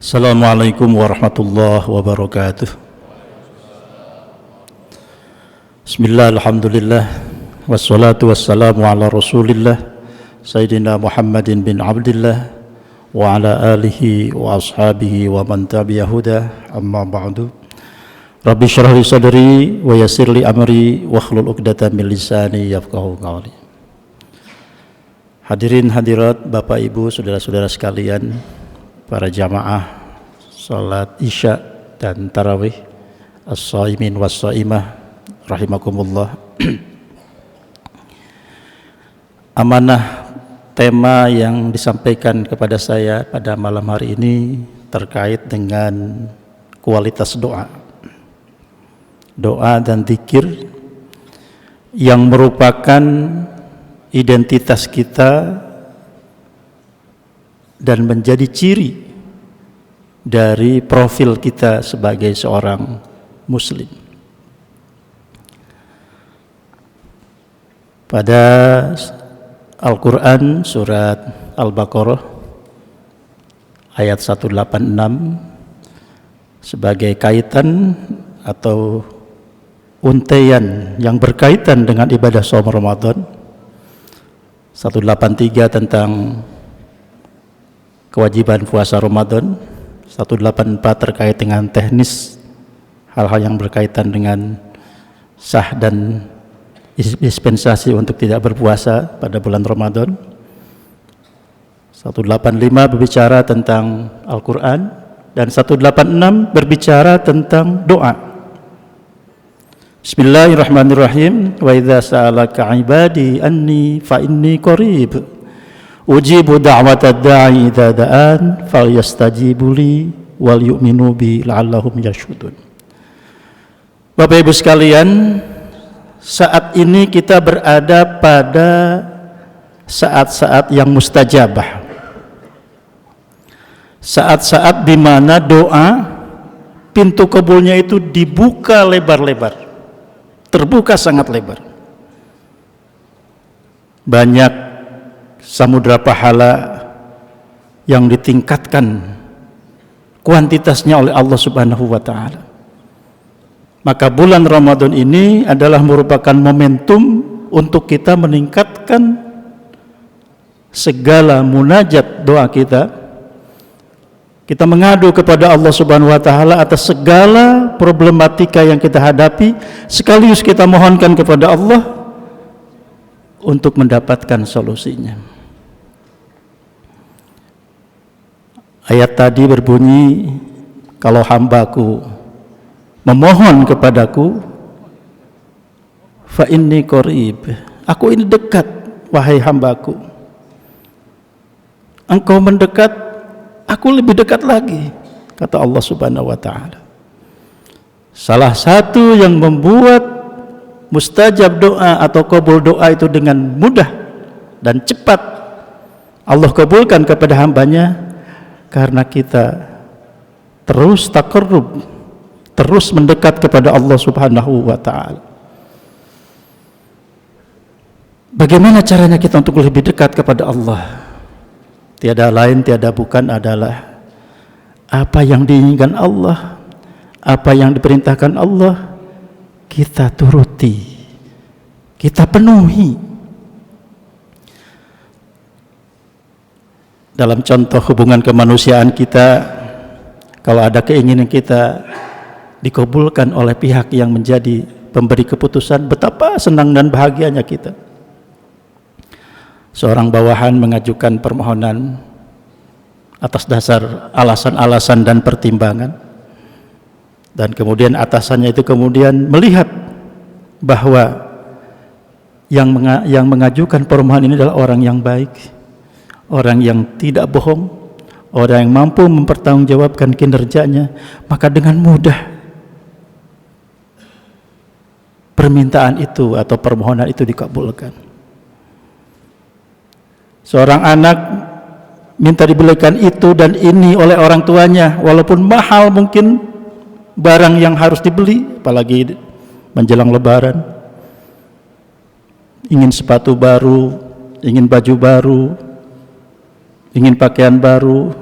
Assalamualaikum warahmatullahi wabarakatuh. Bismillah, alhamdulillah, wassalatu wassalamu ala rasulillah Sayyidina Muhammadin bin Abdillah wa ala alihi wa ashabihi wa man tabi'a huda, amma ba'du. Rabbi syrah li sadri wa yassir li amri wa hlul 'uqdatam min lisani yafqahu qawli. Hadirin hadirat, Bapak Ibu, saudara-saudara sekalian, para jamaah salat isya dan tarawih, as-shaimin was-shaimah rahimakumullah. Amanah tema yang disampaikan kepada saya pada malam hari ini terkait dengan kualitas doa dan zikir yang merupakan identitas kita dan menjadi ciri dari profil kita sebagai seorang muslim. Pada Al-Quran surat Al-Baqarah ayat 186 sebagai kaitan atau untaian yang berkaitan dengan ibadah shaum Ramadan, 183 tentang kewajiban puasa Ramadan, 184 terkait dengan teknis hal-hal yang berkaitan dengan sah dan dispensasi untuk tidak berpuasa pada bulan Ramadan. 185 berbicara tentang Al-Quran dan 186 berbicara tentang doa. Bismillahirrahmanirrahim. Wa idza sa'alaka 'ibadi anni fa inni qarib ujibu da'watad da'i idza da'an falyastajibu li wal yu'minu bi la'allahum yarshudun. Bapak Ibu sekalian, saat ini kita berada pada saat-saat yang mustajabah, saat-saat di mana doa pintu kabulnya itu dibuka lebar-lebar, terbuka sangat lebar. Banyak samudra pahala yang ditingkatkan kuantitasnya oleh Allah Subhanahu wa ta'ala. Maka bulan Ramadan ini adalah merupakan momentum untuk kita meningkatkan segala munajat doa kita. Kita mengadu kepada Allah Subhanahu wa ta'ala atas segala problematika yang kita hadapi, sekaligus kita mohonkan kepada Allah untuk mendapatkan solusinya. Ayat tadi berbunyi, kalau hambaku memohon kepadaku, fa inni qarib, aku ini dekat wahai hambaku. Engkau mendekat, aku lebih dekat lagi, kata Allah Subhanahu wa ta'ala. Salah satu yang membuat mustajab doa atau kabul doa itu dengan mudah dan cepat Allah kabulkan kepada hambanya, karena kita terus taqarrub, terus mendekat kepada Allah Subhanahu wa ta'ala. Bagaimana caranya kita untuk lebih dekat kepada Allah? Tiada lain, tiada bukan adalah apa yang diinginkan Allah, apa yang diperintahkan Allah, kita turuti, kita penuhi. Dalam contoh hubungan kemanusiaan kita, kalau ada keinginan kita dikabulkan oleh pihak yang menjadi pemberi keputusan, betapa senang dan bahagianya kita. Seorang bawahan mengajukan permohonan atas dasar alasan-alasan dan pertimbangan, dan kemudian atasannya itu kemudian melihat bahwa yang mengajukan permohonan ini adalah orang yang baik, orang yang tidak bohong, orang yang mampu mempertanggungjawabkan kinerjanya, maka dengan mudah permintaan itu atau permohonan itu dikabulkan. Seorang anak minta dibelikan itu dan ini oleh orang tuanya, walaupun mahal mungkin barang yang harus dibeli, apalagi menjelang Lebaran, ingin sepatu baru, ingin baju baru, ingin pakaian baru,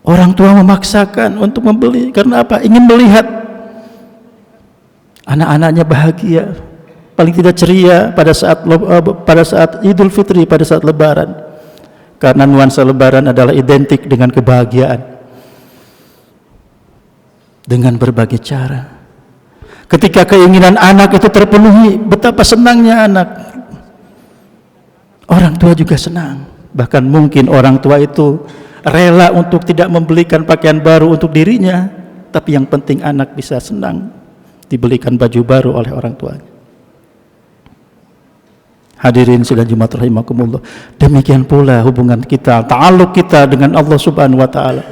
Orang tua memaksakan untuk membeli karena apa? Ingin melihat anak-anaknya bahagia, paling tidak ceria pada saat Idul Fitri, pada saat Lebaran. Karena nuansa Lebaran adalah identik dengan kebahagiaan. Dengan berbagai cara. Ketika keinginan anak itu terpenuhi, betapa senangnya anak. Orang tua juga senang. Bahkan mungkin orang tua itu rela untuk tidak membelikan pakaian baru untuk dirinya, tapi yang penting anak bisa senang dibelikan baju baru oleh orang tuanya. Hadirin sidang Jumat rahimakumullah. Demikian pula hubungan kita, ta'alluq kita dengan Allah Subhanahu wa taala.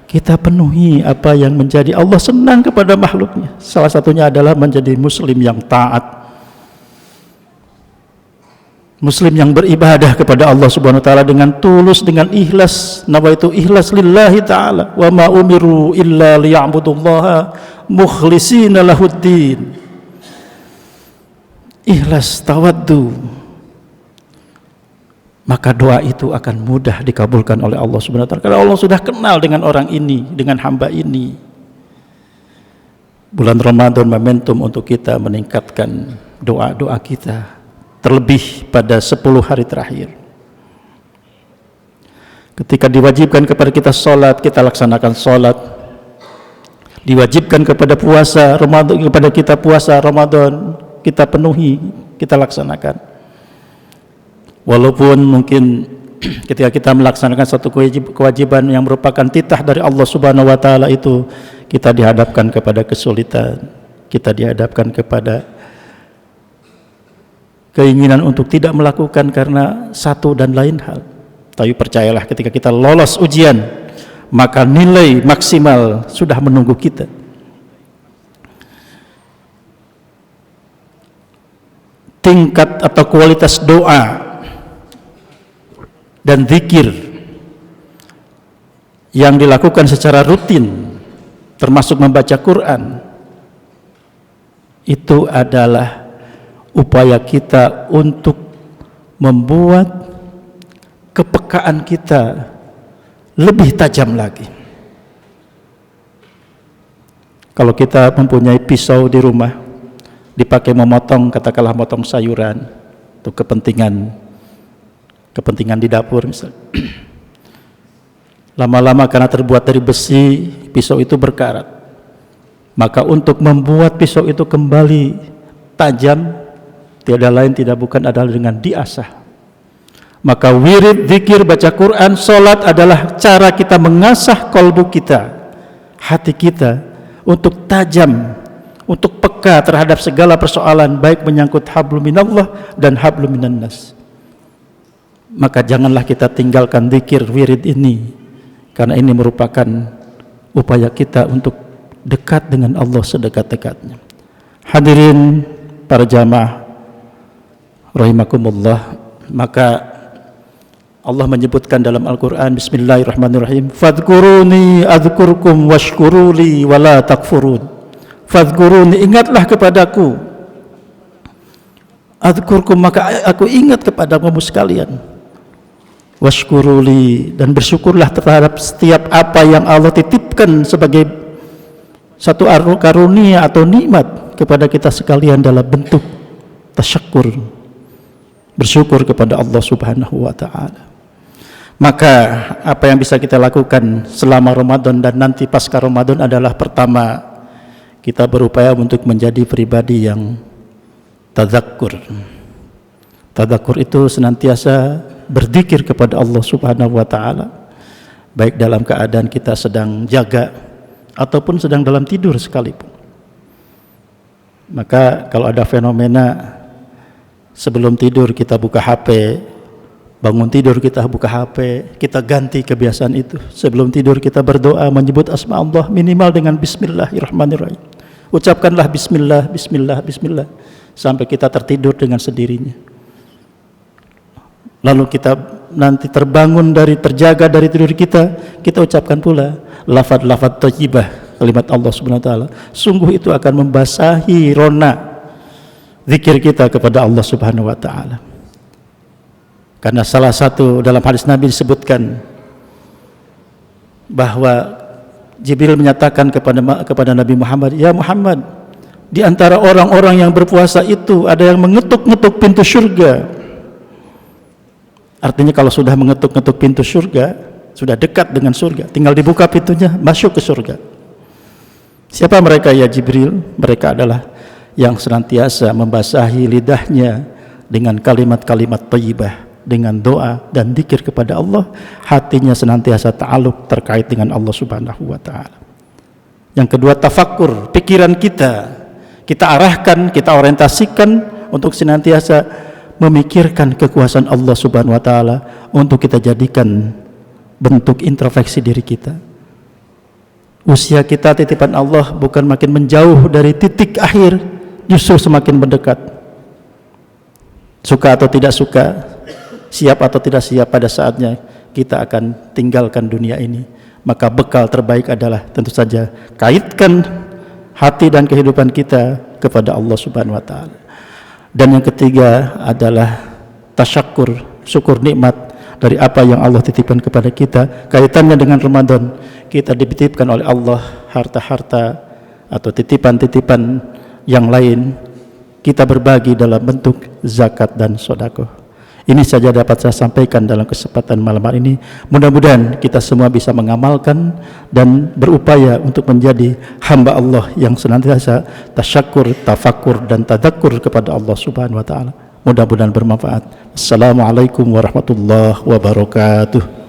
Kita penuhi apa yang menjadi Allah senang kepada makhluknya. Salah satunya adalah menjadi muslim yang taat, muslim yang beribadah kepada Allah Subhanahu wa taala dengan tulus, dengan ikhlas. Nawaitu ikhlas lillahi ta'ala wa ma umiru illa liya'budullaha mukhlishina lahuddin. Ikhlas, tawaddu, maka doa itu akan mudah dikabulkan oleh Allah Subhanahu wa taala. Karena Allah sudah kenal dengan orang ini, dengan hamba ini. Bulan Ramadan momentum untuk kita meningkatkan doa-doa kita, terlebih pada 10 hari terakhir. Ketika diwajibkan kepada kita sholat, kita laksanakan sholat. Diwajibkan kepada puasa Ramadan, kepada kita puasa Ramadan, kita penuhi, kita laksanakan. Walaupun mungkin ketika kita melaksanakan satu kewajiban yang merupakan titah dari Allah Subhanahu wa taala itu, kita dihadapkan kepada kesulitan, kita dihadapkan kepada keinginan untuk tidak melakukan karena satu dan lain hal. Tapi percayalah, ketika kita lolos ujian, maka nilai maksimal sudah menunggu kita. Tingkat atau kualitas doa dan zikir yang dilakukan secara rutin, termasuk membaca Quran, itu adalah upaya kita untuk membuat kepekaan kita lebih tajam lagi. Kalau kita mempunyai pisau di rumah, dipakai memotong, katakanlah motong sayuran untuk kepentingan di dapur misalnya. Lama-lama karena terbuat dari besi, pisau itu berkarat. Maka untuk membuat pisau itu kembali tajam, tiada lain tidak bukan adalah dengan diasah. Maka wirid, zikir, baca Quran, sholat adalah cara kita mengasah kolbu kita, hati kita, untuk tajam, untuk peka terhadap segala persoalan, baik menyangkut hablum minallah dan hablum minannas. Maka janganlah kita tinggalkan zikir, wirid ini, karena ini merupakan upaya kita untuk dekat dengan Allah sedekat-dekatnya. Hadirin para jamaah rahimakumullah, maka Allah menyebutkan dalam Al-Quran, bismillahirrahmanirrahim, fadhkuruni adhkurkum washkuruli wala takfurun. Fadhkuruni, ingatlah kepadaku, adhkurkum, maka aku ingat kepada kamu sekalian, washkuruli, dan bersyukurlah terhadap setiap apa yang Allah titipkan sebagai satu karunia atau nikmat kepada kita sekalian dalam bentuk tasyakkur, bersyukur kepada Allah Subhanahu wa taala. Maka apa yang bisa kita lakukan selama Ramadan dan nanti pasca Ramadan adalah, pertama, kita berupaya untuk menjadi pribadi yang tadzakkur. Tadzakkur itu senantiasa berzikir kepada Allah Subhanahu wa taala, baik dalam keadaan kita sedang jaga ataupun sedang dalam tidur sekalipun. Maka kalau ada fenomena sebelum tidur kita buka HP, bangun tidur kita buka HP, kita ganti kebiasaan itu. Sebelum tidur kita berdoa menyebut asma Allah minimal dengan bismillahirrahmanirrahim. Ucapkanlah bismillah, bismillah, bismillah sampai kita tertidur dengan sendirinya. Lalu kita nanti terjaga dari tidur kita ucapkan pula lafaz-lafaz thayyibah, kalimat Allah Subhanahu wa taala. Sungguh itu akan membasahi rona zikir kita kepada Allah Subhanahu wa taala. Karena salah satu dalam hadis Nabi disebutkan, bahwa Jibril menyatakan kepada Nabi Muhammad, "Ya Muhammad, di antara orang-orang yang berpuasa itu ada yang mengetuk-ngetuk pintu surga." Artinya kalau sudah mengetuk-ngetuk pintu surga, sudah dekat dengan surga, tinggal dibuka pintunya, masuk ke surga. Siapa mereka ya Jibril? Mereka adalah yang senantiasa membasahi lidahnya dengan kalimat-kalimat thayyibah, dengan doa dan dzikir kepada Allah, hatinya senantiasa ta'alluq terkait dengan Allah Subhanahu wa taala. Yang kedua, tafakkur, pikiran kita arahkan, kita orientasikan untuk senantiasa memikirkan kekuasaan Allah Subhanahu wa taala, untuk kita jadikan bentuk introspeksi diri kita. Usia kita titipan Allah, bukan makin menjauh dari titik akhir, justru semakin mendekat. Suka atau tidak suka, siap atau tidak siap, pada saatnya kita akan tinggalkan dunia ini. Maka bekal terbaik adalah tentu saja kaitkan hati dan kehidupan kita kepada Allah Subhanahu wa taala. Dan yang ketiga adalah tasyakkur, syukur nikmat dari apa yang Allah titipkan kepada kita. Kaitannya dengan Ramadan, kita dititipkan oleh Allah harta-harta atau titipan-titipan yang lain, kita berbagi dalam bentuk zakat dan sedekah. Ini saja dapat saya sampaikan dalam kesempatan malam hari ini. Mudah-mudahan kita semua bisa mengamalkan dan berupaya untuk menjadi hamba Allah yang senantiasa tasyakur, tafakur dan tadakkur kepada Allah Subhanahu wa taala. Mudah-mudahan bermanfaat. Assalamualaikum warahmatullahi wabarakatuh.